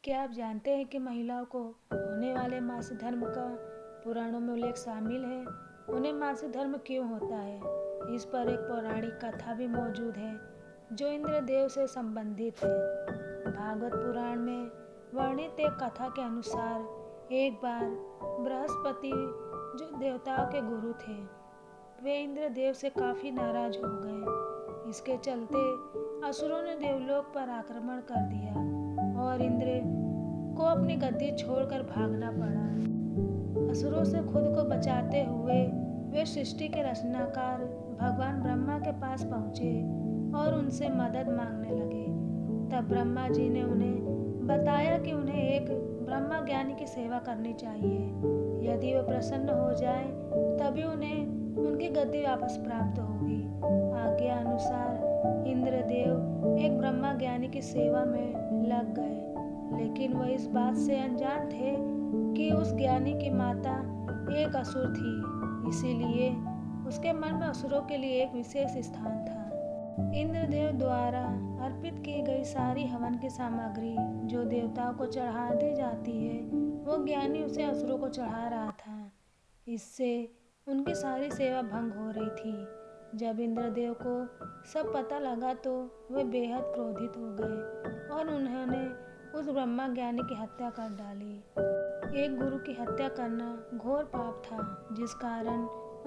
क्या आप जानते हैं कि महिलाओं को होने वाले मासिक धर्म का पुराणों में उल्लेख शामिल है? उन्हें मासिक धर्म क्यों होता है, इस पर एक पौराणिक कथा भी मौजूद है जो इंद्रदेव से संबंधित है। भागवत पुराण में वर्णित एक कथा के अनुसार एक बार बृहस्पति, जो देवताओं के गुरु थे, वे इंद्रदेव से काफी नाराज हो गए। इसके चलते असुरों ने देवलोक पर आक्रमण कर दिया और इंद्र को अपनी गद्दी छोड़कर भागना पड़ा। असुरों से खुद को बचाते हुए वे सृष्टि के रचनाकार भगवान ब्रह्मा के पास पहुँचे और उनसे मदद मांगने लगे। तब ब्रह्मा जी ने उन्हें बताया कि उन्हें एक ब्रह्मा ज्ञानी की सेवा करनी चाहिए। यदि वे प्रसन्न हो जाए तभी उन्हें उनकी गद्दी वापस प्राप्त होगी। आज्ञा अनुसार इंद्रदेव एक ब्रह्मा ज्ञानी की सेवा में लग गए, लेकिन वह इस बात से अनजान थे कि उस ज्ञानी की माता एक असुर थी, इसीलिए उसके मन में असुरों के लिए एक विशेष स्थान था। इंद्रदेव द्वारा अर्पित की गई सारी हवन की सामग्री जो देवताओं को चढ़ा दी जाती है, वो ज्ञानी उसे असुरों को चढ़ा रहा था। इससे उनकी सारी सेवा भंग हो रही थी। जब इंद्रदेव को सब पता लगा तो वे बेहद क्रोधित हो गए और उन्होंने उस ब्रह्मा ज्ञानी की हत्या कर डाली। एक गुरु की हत्या करना घोर पाप था, जिस कारण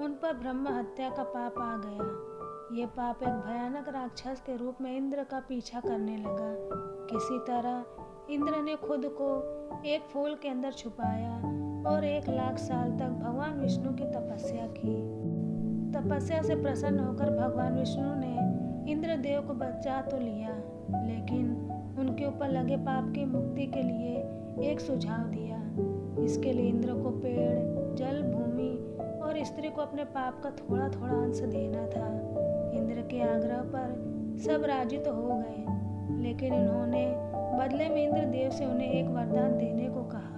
उन पर ब्रह्म हत्या का पाप आ गया। ये पाप एक भयानक राक्षस के रूप में इंद्र का पीछा करने लगा। किसी तरह इंद्र ने खुद को एक फूल के अंदर छुपाया और 1,00,000 साल तक भगवान विष्णु की तपस्या की। तपस्या से प्रसन्न होकर भगवान विष्णु ने इंद्रदेव को बचा तो लिया, लेकिन उनके ऊपर लगे पाप की मुक्ति के लिए एक सुझाव दिया। इसके लिए इंद्र को पेड़, जल, भूमि और स्त्री को अपने पाप का थोड़ा थोड़ा अंश देना था। इंद्र के आग्रह पर सब राजी तो हो गए, लेकिन उन्होंने बदले में इंद्रदेव से उन्हें एक वरदान देने को कहा।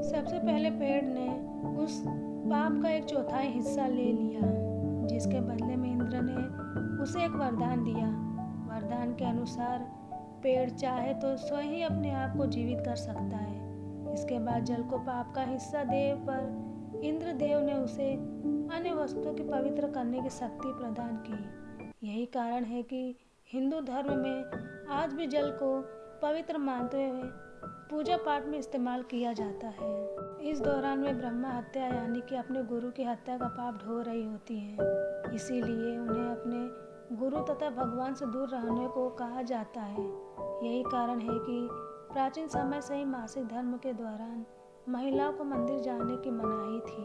सबसे पहले पेड़ ने उस पाप का 1/4 हिस्सा ले लिया, जिसके बदले में इंद्र ने उसे एक वरदान दिया। वरदान के अनुसार पेड़ चाहे तो स्वयं ही अपने आप को जीवित कर सकता है। इसके बाद जल को पाप का हिस्सा देव पर इंद्रदेव ने उसे अन्य वस्तुओं की पवित्र करने की शक्ति प्रदान की। यही कारण है कि हिंदू धर्म में आज भी जल को पवित्र मानते हुए पूजा पाठ में इस्तेमाल किया जाता है। इस दौरान वे ब्रह्मा हत्या यानी कि अपने गुरु की हत्या का पाप ढो रही होती हैं, इसीलिए उन्हें अपने गुरु तथा भगवान से दूर रहने को कहा जाता है। यही कारण है कि प्राचीन समय से ही मासिक धर्म के दौरान महिलाओं को मंदिर जाने की मनाही थी।